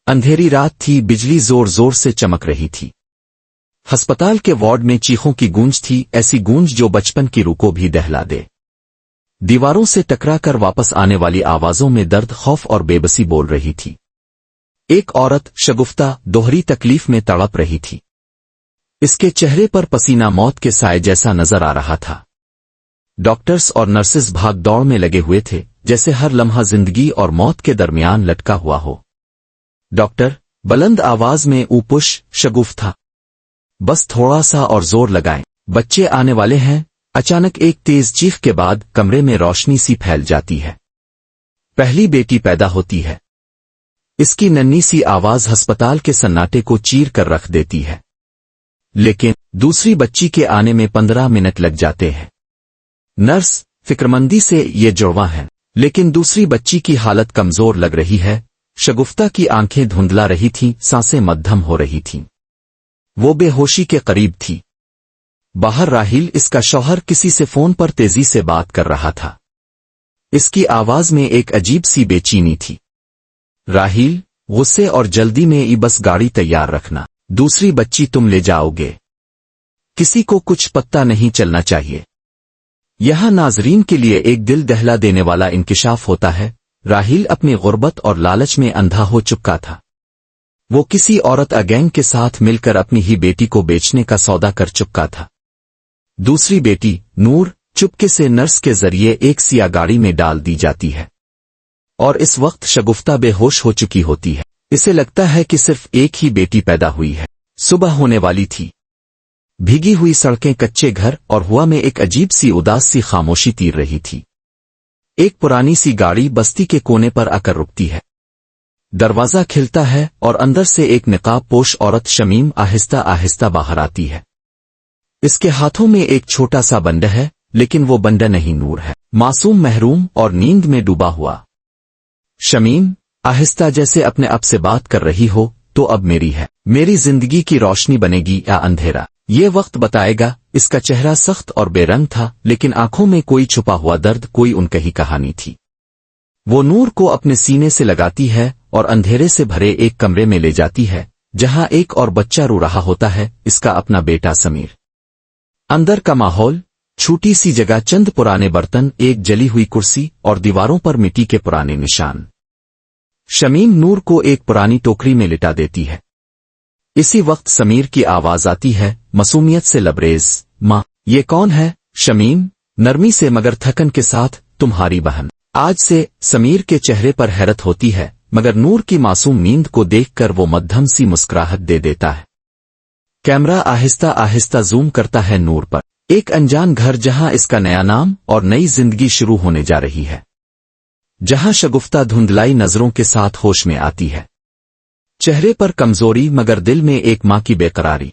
अंधेरी रात थी, बिजली जोर जोर से चमक रही थी। अस्पताल के वार्ड में चीखों की गूंज थी, ऐसी गूंज जो बचपन की रूह को भी दहला दे। दीवारों से टकरा कर वापस आने वाली आवाजों में दर्द, खौफ और बेबसी बोल रही थी। एक औरत शगुफ्ता दोहरी तकलीफ में तड़प रही थी। इसके चेहरे पर पसीना मौत के साए जैसा नजर आ रहा था। डॉक्टर्स और नर्सेस भाग दौड़ में लगे हुए थे, जैसे हर लम्हा जिंदगी और मौत के दरमियान लटका हुआ हो। डॉक्टर, बुलंद आवाज में ऊपुश शगुफ्ता, बस थोड़ा सा और जोर लगाएं, बच्चे आने वाले हैं। अचानक एक तेज चीख के बाद कमरे में रोशनी सी फैल जाती है। पहली बेटी पैदा होती है। इसकी नन्ही सी आवाज अस्पताल के सन्नाटे को चीर कर रख देती है। लेकिन दूसरी बच्ची के आने में 15 मिनट लग जाते हैं। नर्स फिक्रमंदी से ये जुड़वा है, लेकिन दूसरी बच्ची की हालत कमजोर लग रही है। शगुफ्ता की आंखें धुंधला रही थीं, सांसें मध्यम हो रही थीं। वो बेहोशी के करीब थी। बाहर राहील, इसका शौहर, किसी से फोन पर तेजी से बात कर रहा था। इसकी आवाज में एक अजीब सी बेचैनी थी। राहील, गुस्से और जल्दी में बस गाड़ी तैयार रखना, दूसरी बच्ची तुम ले जाओगे। किसी को कुछ पता नहीं चलना चाहिए। यह नाजरीन के लिए एक दिल दहला देने वाला इंकिशाफ होता है। राहील अपनी गुर्बत और लालच में अंधा हो चुका था। वो किसी औरत गैंग के साथ मिलकर अपनी ही बेटी को बेचने का सौदा कर चुका था। दूसरी बेटी नूर चुपके से नर्स के जरिए एक सिया गाड़ी में डाल दी जाती है और इस वक्त शगुफ्ता बेहोश हो चुकी होती है। इसे लगता है कि सिर्फ एक ही बेटी पैदा हुई है। सुबह होने वाली थी। भीगी हुई सड़कें, कच्चे घर और हवा में एक अजीब सी उदास सी खामोशी तीर रही थी। एक पुरानी सी गाड़ी बस्ती के कोने पर आकर रुकती है। दरवाजा खिलता है और अंदर से एक निकाब पोश औरत शमीम आहिस्ता आहिस्ता बाहर आती है। इसके हाथों में एक छोटा सा बंडा है, लेकिन वो बंडा नहीं, नूर है, मासूम, महरूम और नींद में डूबा हुआ। शमीम आहिस्ता, जैसे अपने आप से बात कर रही हो, तो अब मेरी है। मेरी जिंदगी की रोशनी बनेगी या अंधेरा, ये वक्त बताएगा। इसका चेहरा सख्त और बेरंग था, लेकिन आंखों में कोई छुपा हुआ दर्द, कोई उनकी कहानी थी। वो नूर को अपने सीने से लगाती है और अंधेरे से भरे एक कमरे में ले जाती है, जहां एक और बच्चा रो रहा होता है, इसका अपना बेटा समीर। अंदर का माहौल, छोटी सी जगह, चंद पुराने बर्तन, एक जली हुई कुर्सी और दीवारों पर मिट्टी के पुराने निशान। शमीम नूर को एक पुरानी टोकरी में लिटा देती है। इसी वक्त समीर की आवाज आती है, मासूमियत से लबरेज, माँ। ये कौन है? शमीम नरमी से मगर थकन के साथ, तुम्हारी बहन। आज से समीर के चेहरे पर हैरत होती है, मगर नूर की मासूम नींद को देखकर वो मध्यम सी मुस्कुराहट दे देता है। कैमरा आहिस्ता आहिस्ता जूम करता है नूर पर। एक अनजान घर, जहां इसका नया नाम और नई जिंदगी शुरू होने जा रही है। जहां शगुफ्ता धुंधलाई नजरों के साथ होश में आती है। चेहरे पर कमजोरी, मगर दिल में एक मां की बेकरारी।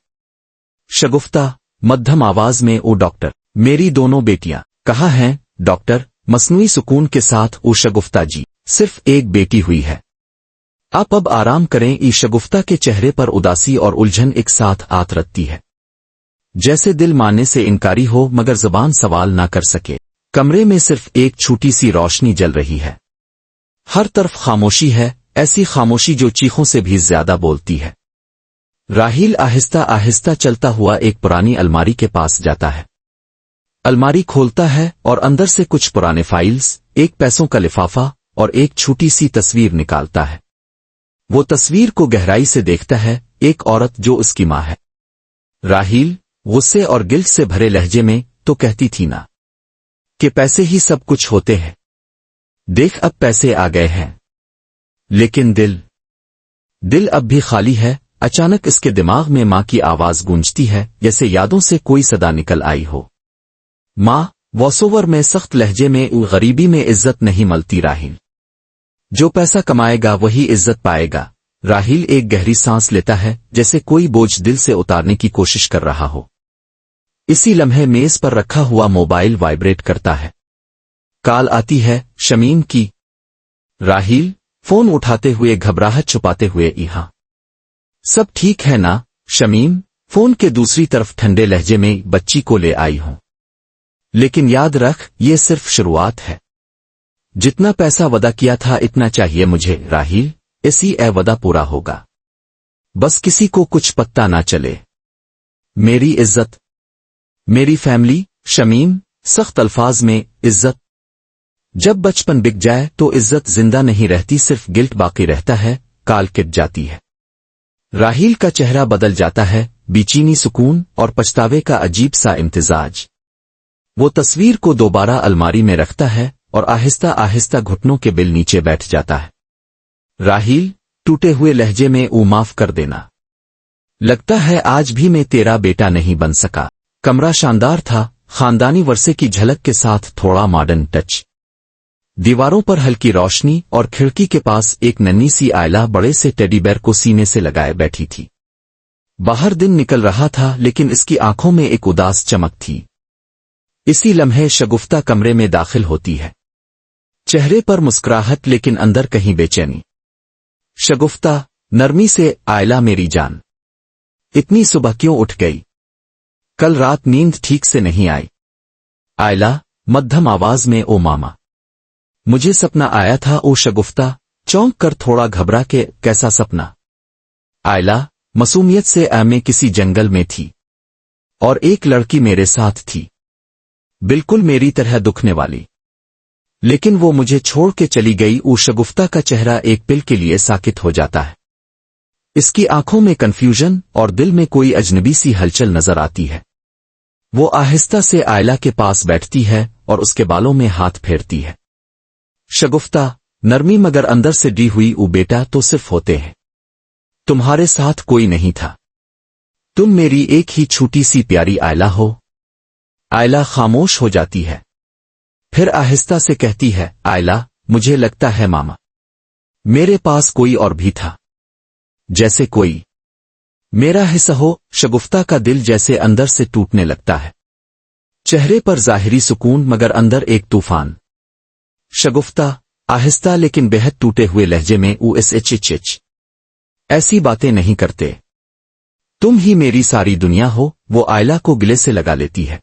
शगुफ्ता मध्यम आवाज में, ओ डॉक्टर, मेरी दोनों बेटियां कहाँ हैं? डॉक्टर मसनूई सुकून के साथ, ओ शगुफ्ता जी, सिर्फ एक बेटी हुई है। आप अब आराम करें। ई शगुफ्ता के चेहरे पर उदासी और उलझन एक साथ आत रखती है, जैसे दिल मानने से इनकारी हो मगर जुबान सवाल ना कर सके। कमरे में सिर्फ एक छोटी सी रोशनी जल रही है। हर तरफ खामोशी है, ऐसी खामोशी जो चीखों से भी ज्यादा बोलती है। राहील आहिस्ता आहिस्ता चलता हुआ एक पुरानी अलमारी के पास जाता है। अलमारी खोलता है और अंदर से कुछ पुराने फाइल्स, एक पैसों का लिफाफा और एक छोटी सी तस्वीर निकालता है। वो तस्वीर को गहराई से देखता है, एक औरत जो उसकी माँ है। राहील गुस्से और गिल्ट से भरे लहजे में, तो कहती थी ना कि पैसे ही सब कुछ होते हैं। देख, अब पैसे आ गए हैं, लेकिन दिल अब भी खाली है। अचानक इसके दिमाग में माँ की आवाज गूंजती है, जैसे यादों से कोई सदा निकल आई हो। माँ, वॉइसओवर में सख्त लहजे में, गरीबी में इज्जत नहीं मिलती राहील। जो पैसा कमाएगा वही इज्जत पाएगा। राहील एक गहरी सांस लेता है, जैसे कोई बोझ दिल से उतारने की कोशिश कर रहा हो। इसी लम्हे मेज पर रखा हुआ मोबाइल वाइब्रेट करता है। कॉल आती है, शमीम की। राहील फोन उठाते हुए घबराहट छुपाते हुए, यहाँ सब ठीक है ना? शमीम फोन के दूसरी तरफ ठंडे लहजे में, बच्ची को ले आई हूं, लेकिन याद रख, ये सिर्फ शुरुआत है। जितना पैसा वादा किया था इतना चाहिए मुझे। राहील ऐसी वदा पूरा होगा। बस किसी को कुछ पता ना चले। मेरी इज्जत, मेरी फैमिली। शमीम, सख्त अल्फाज में, इज्जत। जब बचपन बिक जाए तो इज्जत जिंदा नहीं रहती, सिर्फ गिल्ट बाकी रहता है, काल किट जाती है। राहील का चेहरा बदल जाता है, बेचैनी, सुकून और पछतावे का अजीब सा इम्तिजाज। वो तस्वीर को दोबारा अलमारी में रखता है और आहिस्ता आहिस्ता घुटनों के बिल नीचे बैठ जाता है। राहील, टूटे हुए लहजे में, ओ माफ कर देना। लगता है आज भी मैं तेरा बेटा नहीं बन सका। कमरा शानदार था, खानदानी वर्से की झलक के साथ थोड़ा मॉडर्न टच। दीवारों पर हल्की रोशनी और खिड़की के पास एक नन्ही सी आयला बड़े से टेडी बेयर को सीने से लगाए बैठी थी। बाहर दिन निकल रहा था लेकिन इसकी आंखों में एक उदास चमक थी। इसी लम्हे शगुफ्ता कमरे में दाखिल होती है, चेहरे पर मुस्कुराहट लेकिन अंदर कहीं बेचैनी। शगुफ्ता, नरमी से, आयला मेरी जान, इतनी सुबह क्यों उठ गई? कल रात नींद ठीक से नहीं आई? आयला, मध्यम आवाज में, ओ मामा, मुझे सपना आया था। ओ शगुफ्ता, चौंक कर थोड़ा घबरा के, कैसा सपना? आयला, मासूमियत से, मैं किसी जंगल में थी और एक लड़की मेरे साथ थी, बिल्कुल मेरी तरह दुखने वाली, लेकिन वो मुझे छोड़ के चली गई। ओ शगुफ्ता का चेहरा एक पल के लिए साकित हो जाता है। इसकी आंखों में कंफ्यूजन और दिल में कोई अजनबी सी हलचल नजर आती है। वो आहिस्ता से आयला के पास बैठती है और उसके बालों में हाथ फेरती है। शगुफ्ता, नरमी मगर अंदर से डी हुई, ओ बेटा तो सिर्फ होते हैं, तुम्हारे साथ कोई नहीं था, तुम मेरी एक ही छोटी सी प्यारी आयला हो। आयला खामोश हो जाती है, फिर आहिस्ता से कहती है, आयला, मुझे लगता है मामा, मेरे पास कोई और भी था, जैसे कोई मेरा हिस्सा हो। शगुफ्ता का दिल जैसे अंदर से टूटने लगता है, चेहरे पर जाहिरी सुकून मगर अंदर एक तूफान। शगुफ्ता, आहिस्ता लेकिन बेहद टूटे हुए लहजे में, USHHH, ऐसी बातें नहीं करते, तुम ही मेरी सारी दुनिया हो। वो आयला को गिले से लगा लेती है।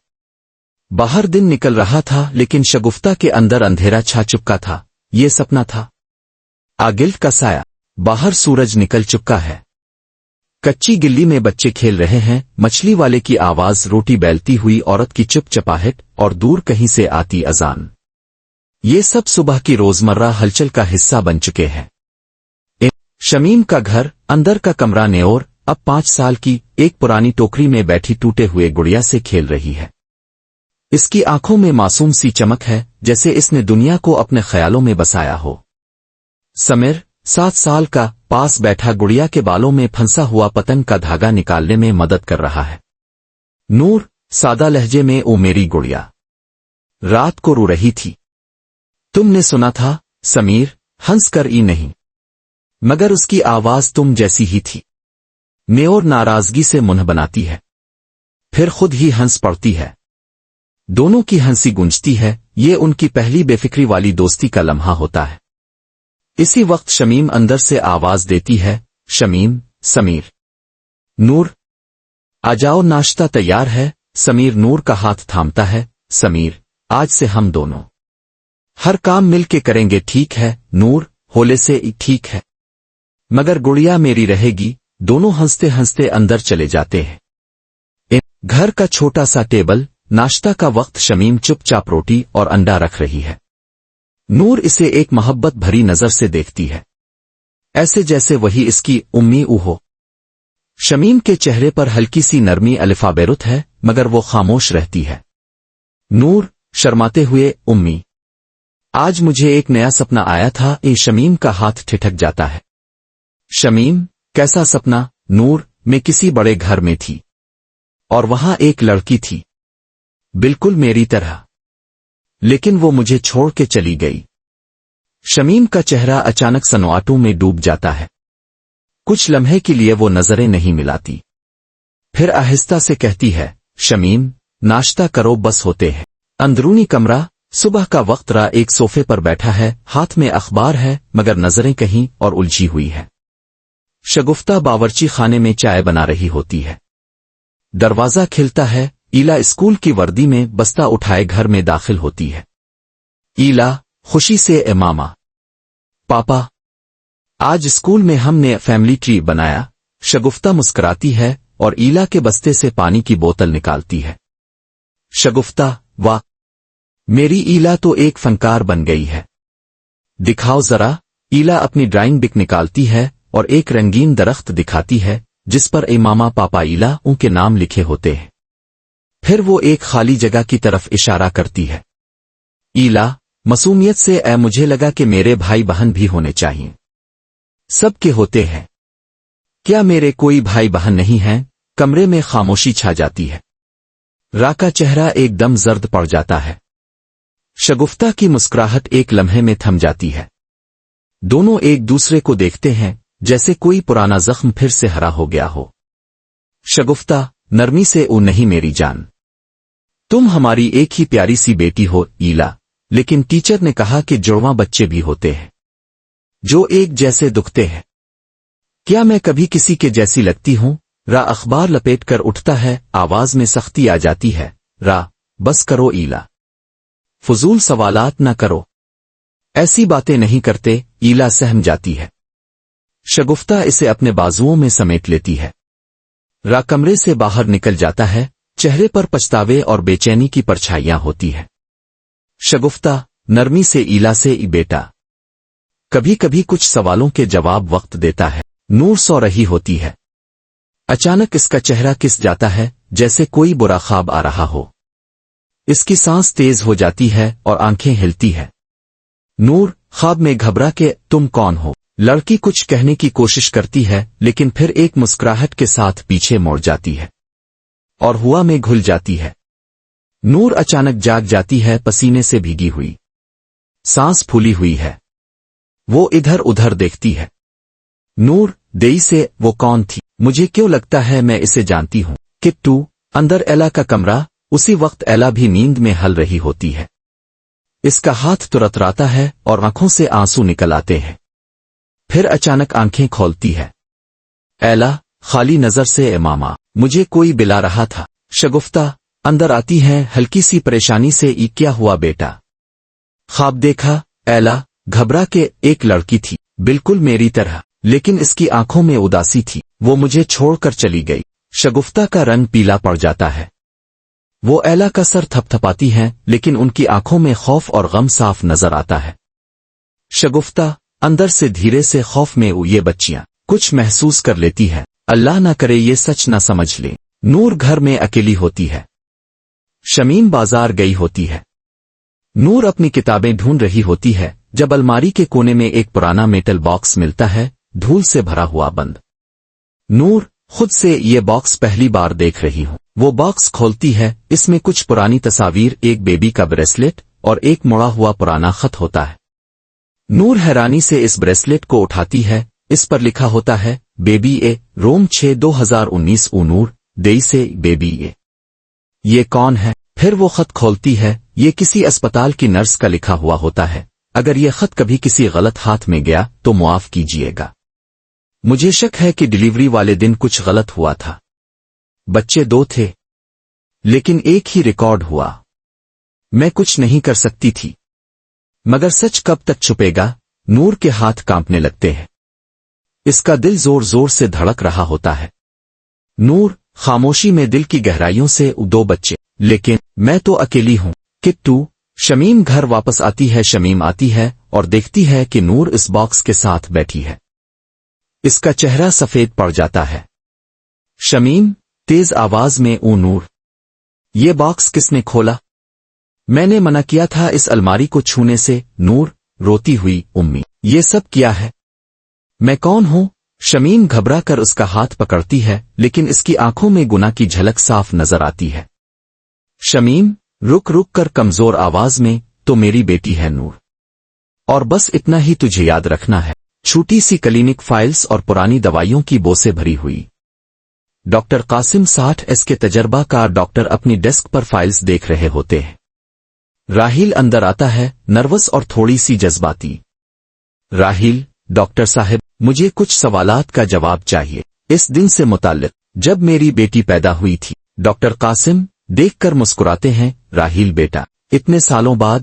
बाहर दिन निकल रहा था लेकिन शगुफ्ता के अंदर अंधेरा छा चुका था। ये सपना था, गिल्ट का साया। बाहर सूरज निकल चुका है, कच्ची गिल्ली में बच्चे खेल रहे हैं, मछली वाले की आवाज, रोटी बेलती हुई औरत की चुपचपाहट और दूर कहीं से आती अजान। ये सब सुबह की रोजमर्रा हलचल का हिस्सा बन चुके हैं। शमीम का घर, अंदर का कमरा नेओर, अब 5 साल की, एक पुरानी टोकरी में बैठी टूटे हुए गुड़िया से खेल रही है। इसकी आंखों में मासूम सी चमक है, जैसे इसने दुनिया को अपने ख्यालों में बसाया हो। समीर, 7 साल का, पास बैठा गुड़िया के बालों में फंसा हुआ पतंग का धागा निकालने में मदद कर रहा है। नूर, सादा लहजे में, ओ मेरी गुड़िया, रात को रो रही थी, तुमने सुना था? समीर, हंस कर ई नहीं, मगर उसकी आवाज तुम जैसी ही थी। नेओर नाराजगी से मुंह बनाती है, फिर खुद ही हंस पड़ती है। दोनों की हंसी गूंजती है, ये उनकी पहली बेफिक्री वाली दोस्ती का लम्हा होता है। इसी वक्त शमीम अंदर से आवाज देती है, शमीम, समीर, नूर, आ जाओ, नाश्ता तैयार है। समीर नूर का हाथ थामता है, समीर, आज से हम दोनों हर काम मिल के करेंगे, ठीक है? नूर, होले से, ठीक है, मगर गुड़िया मेरी रहेगी। दोनों हंसते हंसते अंदर चले जाते हैं। घर का छोटा सा टेबल, नाश्ता का वक्त। शमीम चुपचाप रोटी और अंडा रख रही है। नूर इसे एक मोहब्बत भरी नजर से देखती है, ऐसे जैसे वही इसकी उम्मी हो। शमीम के चेहरे पर हल्की सी नरमी अलिफाबेरुत है, मगर वो खामोश रहती है। नूर, शर्माते हुए, उम्मी, आज मुझे एक नया सपना आया था। शमीम का हाथ ठिठक जाता है। शमीम, कैसा सपना? नूर, मैं किसी बड़े घर में थी और वहां एक लड़की थी, बिल्कुल मेरी तरह, लेकिन वो मुझे छोड़ के चली गई। शमीम का चेहरा अचानक सन्नाटों में डूब जाता है। कुछ लम्हे के लिए वो नजरें नहीं मिलाती, फिर आहिस्ता से कहती है, शमीम, नाश्ता करो, बस होते हैं। अंदरूनी कमरा, सुबह का वक्त। रा एक सोफे पर बैठा है, हाथ में अखबार है मगर नजरें कहीं और उलझी हुई है। शगुफ्ता बावर्ची खाने में चाय बना रही होती है। दरवाजा खिलता है। ईला स्कूल की वर्दी में बस्ता उठाए घर में दाखिल होती है। ईला, खुशी से, ए मामा, पापा, آج اسکول میں ہم نے فیملی ٹری بنایا۔ شگفتہ مسکراتی ہے اور ایلا کے بستے سے پانی کی بوتل نکالتی ہے۔ شگفتہ: واہ، میری ایلا تو ایک فنکار بن گئی ہے۔ دکھاؤ ذرا۔ ایلا اپنی ڈرائنگ بک نکالتی ہے اور ایک رنگین درخت دکھاتی ہے جس پر اے ماما پاپا ایلا ان کے نام لکھے ہوتے ہیں۔ پھر وہ ایک خالی جگہ کی طرف اشارہ کرتی ہے۔ ایلا معصومیت سے: اے مجھے لگا کہ میرے بھائی بہن بھی ہونے چاہیے۔ سب کے ہوتے ہیں۔ کیا میرے کوئی بھائی بہن نہیں ہیں؟ کمرے میں خاموشی چھا جاتی ہے۔ را کا چہرہ ایک دم زرد پڑ جاتا ہے۔ شگفتہ کی مسکراہٹ ایک لمحے میں تھم جاتی ہے۔ دونوں ایک دوسرے کو دیکھتے ہیں جیسے کوئی پرانا زخم پھر سے ہرا ہو گیا ہو۔ شگفتہ نرمی سے: او نہیں میری جان، تم ہماری ایک ہی پیاری سی بیٹی ہو ایلا، لیکن ٹیچر نے کہا کہ جڑواں بچے بھی ہوتے ہیں جو ایک جیسے دکھتے ہیں۔ کیا میں کبھی کسی کے جیسی لگتی ہوں؟ را اخبار لپیٹ کر اٹھتا ہے، آواز میں سختی آ جاتی ہے۔ را بس کرو ایلا، فضول سوالات نہ کرو، ایسی باتیں نہیں کرتے۔ ایلا سہم جاتی ہے۔ شگفتہ اسے اپنے بازوؤں میں سمیٹ لیتی ہے۔ را کمرے سے باہر نکل جاتا ہے، چہرے پر پچھتاوے اور بے چینی کی پرچھائیاں ہوتی ہے۔ شگفتہ نرمی سے ایلا سے: ای بیٹا، کبھی کبھی کچھ سوالوں کے جواب وقت دیتا ہے۔ نور سو رہی ہوتی ہے۔ اچانک اس کا چہرہ کس جاتا ہے جیسے کوئی برا خواب آ رہا ہو۔ اس کی سانس تیز ہو جاتی ہے اور آنکھیں ہلتی ہے۔ نور خواب میں گھبرا کے: تم کون ہو؟ لڑکی کچھ کہنے کی کوشش کرتی ہے لیکن پھر ایک مسکراہٹ کے ساتھ پیچھے موڑ جاتی ہے اور ہوا میں گھل جاتی ہے۔ نور اچانک جاگ جاتی ہے، پسینے سے بھیگی ہوئی، سانس پھولی ہوئی ہے۔ وہ ادھر ادھر دیکھتی ہے۔ نور دئی سے: وہ کون تھی؟ مجھے کیوں لگتا ہے میں اسے جانتی ہوں۔ کٹو اندر ایلا کا کمرہ۔ اسی وقت ایلا بھی نیند میں ہل رہی ہوتی ہے۔ اس کا ہاتھ ترتراتا ہے اور آنکھوں سے آنسو نکل آتے ہیں۔ پھر اچانک آنکھیں کھولتی ہے۔ ایلا خالی نظر سے: اے ماما، مجھے کوئی بلا رہا تھا۔ شگفتہ اندر آتی ہے ہلکی سی پریشانی سے: ای کیا ہوا بیٹا؟ خواب دیکھا؟ ایلا گھبرا کے: ایک لڑکی تھی بالکل میری طرح، لیکن اس کی آنکھوں میں اداسی تھی، وہ مجھے چھوڑ کر چلی گئی۔ شگفتہ کا رنگ پیلا پڑ جاتا ہے۔ وہ ایلا کا سر تھپ تھپاتی ہیں لیکن ان کی آنکھوں میں خوف اور غم صاف نظر آتا ہے۔ شگفتہ اندر سے دھیرے سے خوف میں یہ بچیاں کچھ محسوس کر لیتی ہے۔ اللہ نہ کرے یہ سچ نہ سمجھ لیں۔ نور گھر میں اکیلی ہوتی ہے۔ شمیم بازار گئی ہوتی ہے۔ نور اپنی کتابیں ڈھونڈ رہی ہوتی ہے جب الماری کے کونے میں ایک پرانا میٹل باکس ملتا ہے، دھول سے بھرا ہوا بند۔ نور خود سے: یہ باکس پہلی بار دیکھ رہی ہوں۔ وہ باکس کھولتی ہے، اس میں کچھ پرانی تصاویر، ایک بیبی کا بریسلیٹ اور ایک مڑا ہوا پرانا خط ہوتا ہے۔ نور حیرانی سے اس بریسلیٹ کو اٹھاتی ہے، اس پر لکھا ہوتا ہے: بیبی اے، روم 6/2019 او نور دئی سے: بیبی اے، یہ کون ہے؟ پھر وہ خط کھولتی ہے، یہ کسی اسپتال کی نرس کا لکھا ہوا ہوتا ہے۔ اگر یہ خط کبھی کسی غلط ہاتھ میں گیا تو معاف کیجیے گا، مجھے شک ہے کہ ڈیلیوری والے دن کچھ غلط ہوا تھا۔ بچے 2 تھے لیکن ایک ہی ریکارڈ ہوا۔ میں کچھ نہیں کر سکتی تھی، مگر سچ کب تک چھپے گا؟ نور کے ہاتھ کانپنے لگتے ہیں، اس کا دل زور زور سے دھڑک رہا ہوتا ہے۔ نور خاموشی میں دل کی گہرائیوں سے: 2 بچے، لیکن میں تو اکیلی ہوں۔ کٹو شمیم گھر واپس آتی ہے۔ شمیم آتی ہے اور دیکھتی ہے کہ نور اس باکس کے ساتھ بیٹھی ہے۔ اس کا چہرہ سفید پڑ جاتا ہے۔ شمیم تیز آواز میں: او نور، یہ باکس کس نے کھولا؟ میں نے منع کیا تھا اس الماری کو چھونے سے۔ نور روتی ہوئی: امی، یہ سب کیا ہے؟ میں کون ہوں؟ شمیم گھبرا کر اس کا ہاتھ پکڑتی ہے لیکن اس کی آنکھوں میں گناہ کی جھلک صاف نظر آتی ہے۔ شمیم رک رک کر کمزور آواز میں: تو میری بیٹی ہے نور، اور بس اتنا ہی تجھے یاد رکھنا ہے۔ چھوٹی سی کلینک فائلز اور پرانی دوائیوں کی بو سے بھری ہوئی۔ ڈاکٹر قاسم 60 کے تجربہ کار ڈاکٹر اپنی ڈیسک پر فائلز دیکھ رہے ہوتے ہیں۔ راہیل اندر آتا ہے، نروس اور تھوڑی سی جذباتی۔ راہیل: ڈاکٹر صاحب، مجھے کچھ سوالات کا جواب چاہیے، اس دن سے متعلق جب میری بیٹی پیدا ہوئی تھی۔ ڈاکٹر قاسم دیکھ کر مسکراتے ہیں۔ راہیل: بیٹا، اتنے سالوں بعد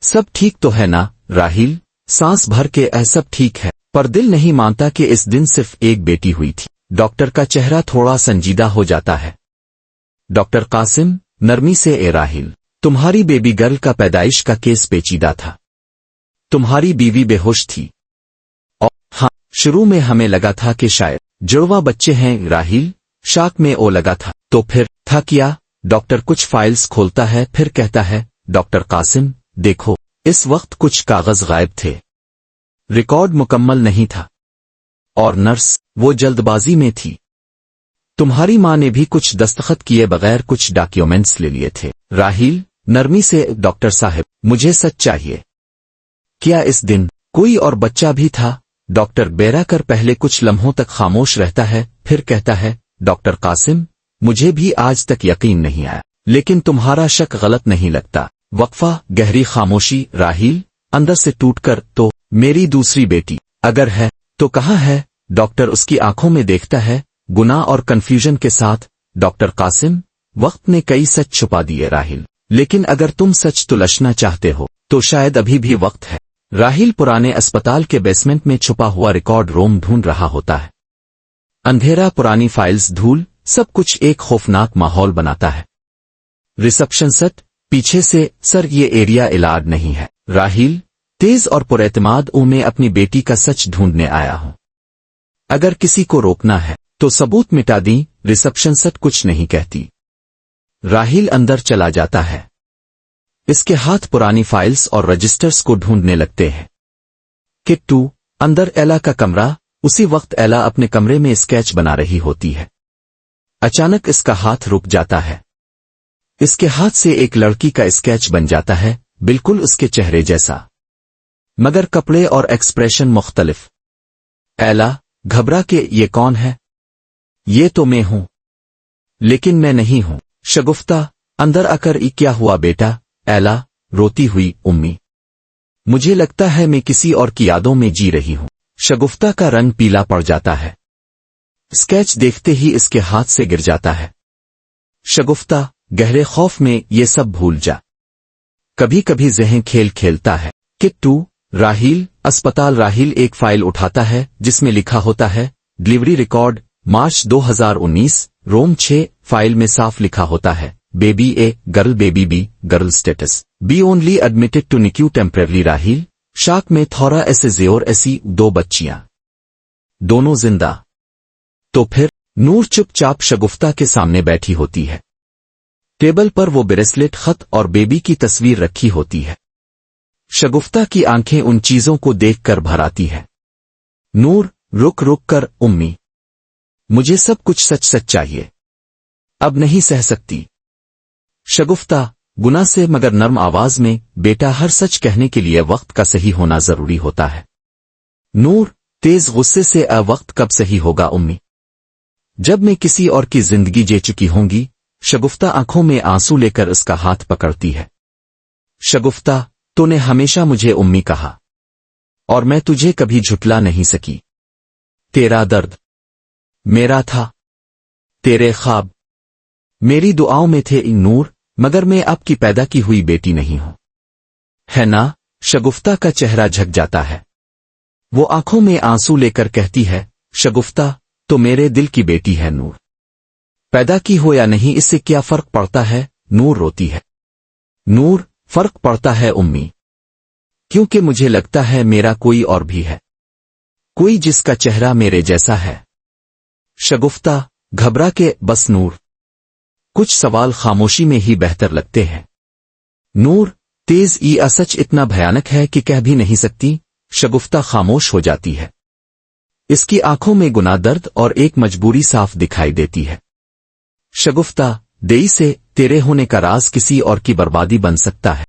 سب ٹھیک تو ہے نا؟ راہیل سانس بھر کے: سب ٹھیک ہے، पर दिल नहीं मानता कि इस दिन सिर्फ एक बेटी हुई थी। डॉक्टर का चेहरा थोड़ा संजीदा हो जाता है। डॉक्टर कासिम, नरमी से, ए राहिल, तुम्हारी बेबी गर्ल का पैदाइश का केस पेचीदा था। तुम्हारी बीवी बेहोश थी। और हाँ, शुरू में हमें लगा था कि शायद जुड़वा बच्चे हैं। राहिल शाक में ओ लगा था। तो फिर था क्या? डॉक्टर कुछ फाइल्स खोलता है, फिर कहता है, डॉक्टर कासिम देखो, इस वक्त कुछ कागज गायब थे, रिकॉर्ड मुकम्मल नहीं था। और नर्स, वो जल्दबाजी में थी। तुम्हारी माँ ने भी कुछ दस्तखत किए बगैर कुछ डॉक्यूमेंट्स ले लिए थे। राहिल नरमी से, डॉक्टर साहब मुझे सच चाहिए। क्या इस दिन कोई और बच्चा भी था? डॉक्टर बेरा कर पहले कुछ लम्हों तक खामोश रहता है, फिर कहता है, डॉक्टर कासिम मुझे भी आज तक यकीन नहीं आया, लेकिन तुम्हारा शक गलत नहीं लगता। वक्फा, गहरी खामोशी। राहिल अंदर से टूटकर, तो मेरी दूसरी बेटी अगर है तो कहाँ है? डॉक्टर उसकी आंखों में देखता है, गुनाह और कंफ्यूजन के साथ। डॉक्टर कासिम, वक्त ने कई सच छुपा दिए राहिल, लेकिन अगर तुम सच तुलशना चाहते हो तो शायद अभी भी वक्त है। राहिल पुराने अस्पताल के बेसमेंट में छुपा हुआ रिकॉर्ड रूम ढूंढ रहा होता है। अंधेरा, पुरानी फाइल्स, धूल, सब कुछ एक खौफनाक माहौल बनाता है। रिसेप्शन सेट पीछे से, सर ये एरिया इलाज नहीं है। राहिल तेज और पुरएतमाद, मैं अपनी बेटी का सच ढूंढने आया हूं। अगर किसी को रोकना है तो सबूत मिटा दी। रिसेप्शन सेट कुछ नहीं कहती। राहिल अंदर चला जाता है। इसके हाथ पुरानी फाइल्स और रजिस्टर्स को ढूंढने लगते हैं। किट्टू अंदर, एला का कमरा। उसी वक्त एला अपने कमरे में स्केच बना रही होती है। अचानक इसका हाथ रुक जाता है। इसके हाथ से एक लड़की का स्केच बन जाता है, बिल्कुल उसके चेहरे जैसा, मगर कपड़े और एक्सप्रेशन मुख्तलिफ। एला घबरा के, ये कौन है? ये तो मैं हूं। लेकिन मैं नहीं हूं। शगुफ्ता अंदर आकर, ई क्या हुआ बेटा? एला रोती हुई, उम्मी मुझे लगता है मैं किसी और की यादों में जी रही हूं। शगुफ्ता का रंग पीला पड़ जाता है। स्केच देखते ही इसके हाथ से गिर जाता है। शगुफ्ता गहरे खौफ में, ये सब भूल जा, कभी कभी ज़हन खेल खेलता है। किट्टू, राहिल अस्पताल। राहिल एक फाइल उठाता है जिसमें लिखा होता है, delivery record March 2019, room 6। File में साफ लिखा होता है, baby A girl, baby B girl, status B only, admitted to NICU temporary. राहिल शाक में, थोड़ा ऐसे ज़ेर, ऐसी 2 बच्चियां, दोनों जिंदा। तो फिर नूर चुपचाप शगुफ्ता के सामने बैठी होती है। टेबल पर वो ब्रेसलेट, खत और बेबी की तस्वीर रखी होती है। शगुफ्ता की आंखें उन चीजों को देखकर भर आती है। नूर रुक रुक कर, उम्मी मुझे सब कुछ सच सच चाहिए, अब नहीं सह सकती। शगुफ्ता गुनाह से मगर नर्म आवाज में, बेटा हर सच कहने के लिए वक्त का सही होना जरूरी होता है। नूर तेज गुस्से से, वक्त कब सही होगा उम्मी? जब मैं किसी और की जिंदगी जी चुकी होंगी। शगुफ्ता आंखों में आंसू लेकर उसका हाथ पकड़ती है। शगुफ्ता, तूने हमेशा मुझे उम्मी कहा और मैं तुझे कभी झुटला नहीं सकी। तेरा दर्द मेरा था, तेरे ख्वाब मेरी दुआओं में थे। नूर, मगर मैं आपकी पैदा की हुई बेटी नहीं हूं, है ना? शगुफ्ता का चेहरा झक जाता है। वो आंखों में आंसू लेकर कहती है, शगुफ्ता तो मेरे दिल की बेटी है नूर, पैदा की हो या नहीं इससे क्या फर्क पड़ता है? नूर रोती है। नूर, फर्क पड़ता है उम्मी, क्योंकि मुझे लगता है मेरा कोई और भी है, कोई जिसका चेहरा मेरे जैसा है। शगुफ्ता घबरा के, बस नूर, कुछ सवाल खामोशी में ही बेहतर लगते हैं। नूर तेज, ई सच इतना भयानक है कि कह भी नहीं सकती। शगुफ्ता खामोश हो जाती है। इसकी आंखों में गुनाह, दर्द और एक मजबूरी साफ दिखाई देती है। शगुफ्ता, देई से, तेरे होने का राज किसी और की बर्बादी बन सकता है।